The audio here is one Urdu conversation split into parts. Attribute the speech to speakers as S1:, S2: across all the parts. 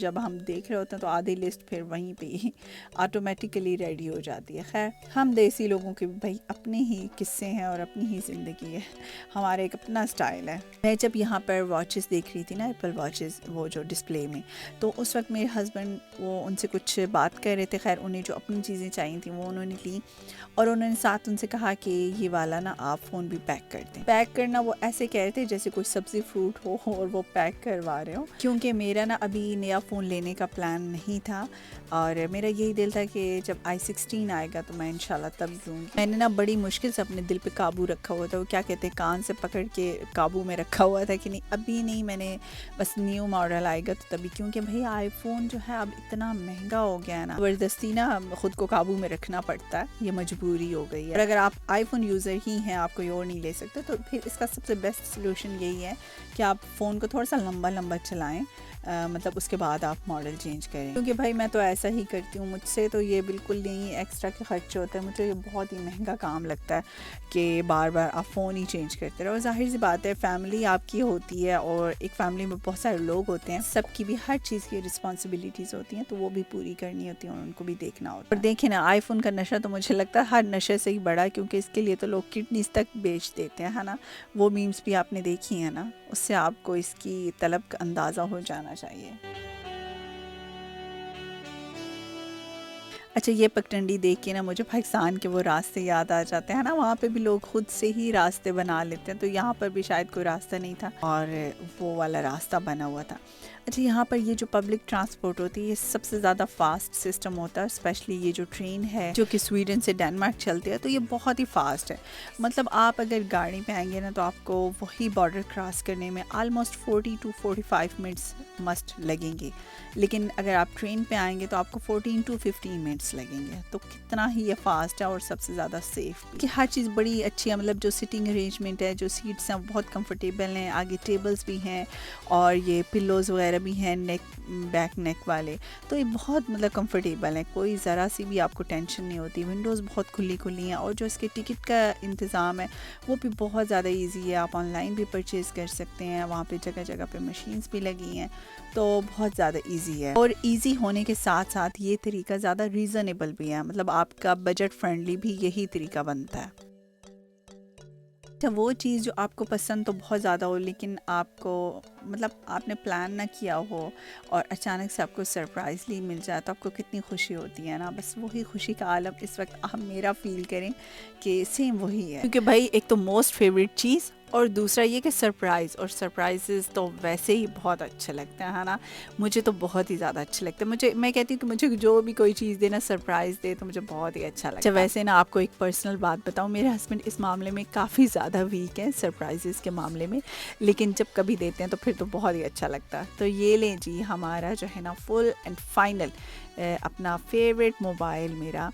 S1: جب ہم دیکھ رہے ہوتے ہیں تو آدھی لسٹ پھر وہیں پہ ہی آٹومیٹیکلی ریڈی ہو جاتی ہے. خیر، ہم دیسی لوگوں کے بھائی اپنے ہی قصے ہیں اور اپنی ہی زندگی ہے، ہمارا ایک اپنا اسٹائل ہے. میں جب یہاں پر واچز دیکھ رہی تھی نا، ایپل واچز، وہ جو ڈسپلے میں، تو اس وقت میرے ہسبینڈ وہ ان سے کچھ بات کر رہے تھے. خیر انہیں جو اپنی چیزیں چاہیے تھیں وہ انہوں نے لی، اور انہوں نے ساتھ ان سے کہا کہ یہ والا نا آپ فون بھی پیک کر دیں. پیک کرنا وہ ایسے کہہ رہے تھے جیسے کوئی سبزی فروٹ ہو اور وہ پیک کروا رہے ہو، کیونکہ میرا نا ابھی نیا فون لینے کا پلان نہیں تھا، اور میرا یہی دل تھا کہ جب i16 آئے گا تو میں انشاءاللہ تب لوں گی. میں نے نا بڑی مشکل سے اپنے دل پہ قابو رکھا ہوا تھا، وہ کیا کہتے ہیں کان سے پکڑ کے قابو میں رکھا ہوا تھا کہ نہیں ابھی نہیں، میں نے بس نیو ماڈل آئے گا تو تبھی، کیونکہ بھئی آئی فون جو ہے اب اتنا مہنگا ہو گیا ہے نا، زبردستی نا خود کو قابو میں رکھنا پڑتا ہے، یہ مجبوری ہو گئی ہے. اور اگر آپ آئی فون یوزر ہی ہیں، آپ کوئی اور نہیں لے سکتے، تو پھر اس کا سب سے بیسٹ سلوشن یہی ہے کہ آپ فون کو تھوڑا سا لمبا چلائیں، مطلب اس کے بعد آپ ماڈل چینج کریں. کیونکہ بھائی میں تو ایسا ہی کرتی ہوں، مجھ سے تو یہ بالکل نہیں ایکسٹرا کے خرچے ہوتے ہیں، مجھے یہ بہت ہی مہنگا کام لگتا ہے کہ بار بار آپ فون ہی چینج کرتے رہو. ظاہر سی بات ہے فیملی آپ کی ہوتی ہے، اور ایک فیملی میں بہت سارے لوگ ہوتے ہیں، سب کی بھی ہر چیز کی رسپانسبلٹیز ہوتی ہیں، تو وہ بھی پوری کرنی ہوتی ہیں اور ان کو بھی دیکھنا ہوتا ہے. اور دیکھیں نا آئی فون کا نشہ تو مجھے لگتا ہے ہر نشے سے ہی بڑا، کیونکہ اس کے لیے تو لوگ کڈنیز تک بیچ دیتے ہیں، ہے نا. وہ میمز بھی آپ نے دیکھی ہیں نا، اس سے آپ کو اس کی طلب کا اندازہ ہو جانا چاہیے. اچھا، یہ پگڈنڈی دیکھ کے نا مجھے پاکستان کے وہ راستے یاد آ جاتے ہیں نا، وہاں پہ بھی لوگ خود سے ہی راستے بنا لیتے ہیں، تو یہاں پر بھی شاید کوئی راستہ نہیں تھا اور وہ والا راستہ بنا ہوا تھا. اچھا، یہاں پر یہ جو پبلک ٹرانسپورٹ ہوتی ہے یہ سب سے زیادہ فاسٹ سسٹم ہوتا ہے، اسپیشلی یہ جو ٹرین ہے جو کہ سویڈن سے ڈنمارک چلتی ہے، تو یہ بہت ہی فاسٹ ہے. مطلب آپ اگر گاڑی پہ آئیں گے نا تو آپ کو وہی بارڈر کراس کرنے میں آلموسٹ 40 to 45 منٹس مسٹ لگیں گے، لیکن اگر آپ ٹرین پہ آئیں گے تو آپ کو 14 to 15 منٹس لگیں گے. تو کتنا ہی یہ فاسٹ ہے اور سب سے زیادہ سیف بھی، کہ ہر چیز بڑی اچھی ہے. مطلب جو سٹنگ ارینجمنٹ ہے، جو سیٹس ہیں بہت کمفرٹیبل ہیں، آگے ٹیبلز بھی ہیں اور یہ پلوز وغیرہ بھی ہیں بیک نیک والے، تو یہ بہت مطلب کمفرٹیبل ہیں، کوئی ذرا سی بھی آپ کو ٹینشن نہیں ہوتی. ونڈوز بہت کھلی ہیں، اور جو اس کے ٹکٹ کا انتظام ہے وہ بھی بہت زیادہ ایزی ہے. آپ آن لائن بھی پرچیز کر سکتے ہیں، وہاں پہ جگہ جگہ پہ مشینز بھی لگی ہیں، تو بہت زیادہ ایزی ہے. اور ایزی ہونے کے ساتھ ساتھ یہ طریقہ زیادہ ریزنیبل بھی ہے، مطلب آپ کا بجٹ فرینڈلی بھی یہی طریقہ بنتا ہے. اچھا، وہ چیز جو آپ کو پسند تو بہت زیادہ ہو، لیکن آپ کو مطلب آپ نے پلان نہ کیا ہو اور اچانک سے آپ کو سرپرائزلی مل جائے، تو آپ کو کتنی خوشی ہوتی ہے نا. بس وہی خوشی کا عالم اس وقت آپ میرا فیل کریں کہ سیم وہی ہے. کیونکہ بھائی ایک تو موسٹ فیوریٹ چیز، اور دوسرا یہ کہ سرپرائز، اور سرپرائزز تو ویسے ہی بہت اچھے لگتے ہیں، ہے نا. مجھے تو بہت ہی زیادہ اچھے لگتے ہیں. میں کہتی ہوں کہ مجھے جو بھی کوئی چیز دینا سرپرائز دے تو مجھے بہت ہی اچھا لگتا ہے. ویسے نا آپ کو ایک پرسنل بات بتاؤں، میرے ہسبینڈ اس معاملے میں کافی زیادہ ویک ہیں سرپرائزز کے معاملے میں، لیکن جب کبھی دیتے ہیں تو پھر تو بہت ہی اچھا لگتا ہے. تو یہ لیں جی ہمارا جو ہے نا فل اینڈ فائنل اپنا فیوریٹ موبائل، میرا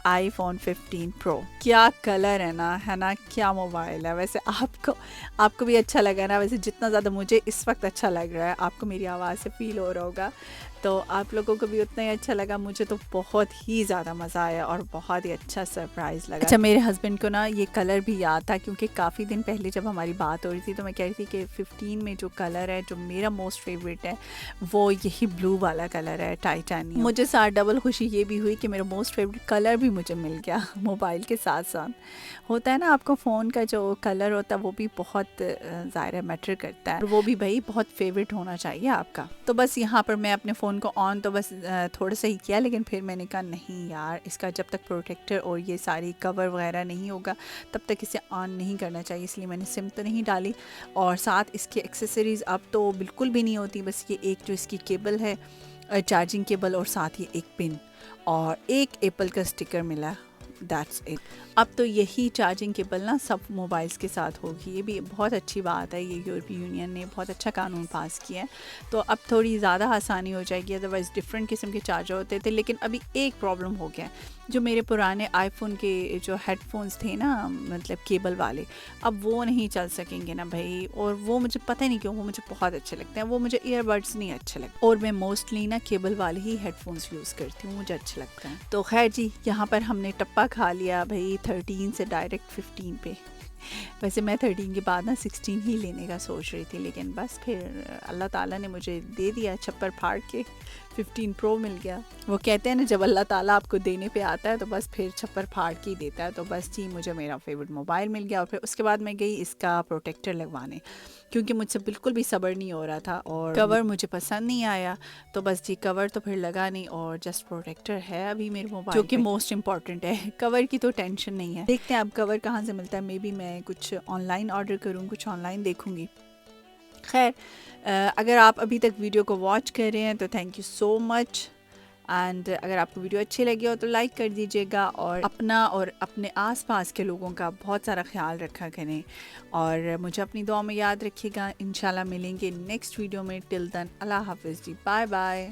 S1: آئی فون 15 پرو. کیا کلر ہے نا، کیا موبائل ہے. ویسے آپ کو بھی اچھا لگا نا، ویسے جتنا زیادہ مجھے اس وقت اچھا لگ رہا ہے آپ کو میری آواز سے فیل ہو رہا ہوگا، تو آپ لوگوں کو بھی اتنا ہی اچھا لگا. مجھے تو بہت ہی زیادہ مزہ آیا اور بہت ہی اچھا سرپرائز لگا. اچھا، میرے ہسبینڈ کو نا یہ کلر بھی یاد تھا، کیونکہ کافی دن پہلے جب ہماری بات ہو رہی تھی تو میں کہہ رہی تھی کہ 15 میں جو کلر ہے جو میرا موسٹ فیوریٹ ہے وہ یہی بلو والا کلر ہے، ٹائٹانیم. مجھے ساتھ ڈبل خوشی یہ بھی ہوئی کہ میرا موسٹ فیوریٹ کلر بھی مجھے مل گیا موبائل کے ساتھ ساتھ. ہوتا ہے نا آپ کو فون کا جو کلر ہوتا ہے وہ بھی بہت ظاہر میٹر کرتا ہے، وہ بھی بھائی بہت فیوریٹ ہونا چاہیے آپ کا. تو بس یہاں پر میں اپنے فون کو آن تو بس تھوڑا سا ہی کیا، لیکن پھر میں نے کہا نہیں یار، اس کا جب تک پروٹیکٹر اور یہ ساری کور وغیرہ نہیں ہوگا تب تک اسے آن نہیں کرنا چاہیے. اس لیے میں نے سم تو نہیں ڈالی، اور ساتھ اس کے ایکسیسریز اب تو بالکل بھی نہیں ہوتی. بس یہ ایک جو اس کی کیبل ہے، چارجنگ کیبل، اور ساتھ ہی ایک پن اور ایک ایپل کا اسٹیکر ملا، دیٹس اٹ. اب تو یہی چارجنگ کیبل نا سب موبائلز کے ساتھ ہوگی. یہ بھی بہت اچھی بات ہے، یہ یورپی یونین نے بہت اچھا قانون پاس کیا ہے، تو اب تھوڑی زیادہ آسانی ہو جائے گی. ادروائز ڈفرینٹ قسم کے چارجر ہوتے تھے، لیکن ابھی ایک پرابلم ہو گیا ہے. جو میرے پرانے آئی فون کے جو ہیڈ فونز تھے نا، مطلب کیبل والے، اب وہ نہیں چل سکیں گے نا بھائی. اور وہ مجھے پتہ نہیں کیوں وہ مجھے بہت اچھے لگتے ہیں، وہ مجھے ایئر بڈس نہیں اچھے لگتے، اور میں موسٹلی نا کیبل والے ہی ہیڈ فونز یوز کرتی ہوں، مجھے اچھے لگتے ہیں. تو خیر جی، یہاں پر ہم نے ٹپا کھا لیا بھائی 13 سے ڈائریکٹ 15 پہ. ویسے میں 13 کے بعد نا 16 ہی لینے کا سوچ رہی تھی، لیکن بس پھر اللہ تعالیٰ نے مجھے دے دیا چھپر پھاڑ کے، 15 پرو مل گیا۔ وہ کہتے ہیں نا جب اللہ تعالیٰ آپ کو دینے پہ آتا ہے تو بس پھر چھپر پھاڑ کے ہی دیتا ہے، تو بس جی مجھے میرا فیوریٹ موبائل مل گیا۔ اور پھر اس کے بعد میں گئی اس کا پروٹیکٹر لگوانے، کیونکہ مجھ سے بالکل بھی صبر نہیں ہو رہا تھا اور کور مجھے پسند نہیں آیا، تو بس جی کور تو پھر لگا نہیں، اور جسٹ پروٹیکٹر ہے ابھی میرے موبائل جو کہ موسٹ امپورٹنٹ ہے۔ کور کی تو ٹینشن نہیں ہے، دیکھتے ہیں اب کور کہاں سے ملتا ہے، مے بی میں کچھ آن لائن آرڈر کروں، کچھ آن لائن دیکھوں گی۔ خیر اگر آپ ابھی تک ویڈیو کو واچ کر رہے ہیں تو thank you so much, and اگر آپ کو ویڈیو اچھی لگی ہو تو لائک کر دیجیے گا، اور اپنا اور اپنے آس پاس کے لوگوں کا بہت سارا خیال رکھا کریں، اور مجھے اپنی دعا میں یاد رکھیے گا۔ انشاءاللہ ملیں گے نیکسٹ ویڈیو میں، ٹل دین اللہ حافظ جی، بائے بائے۔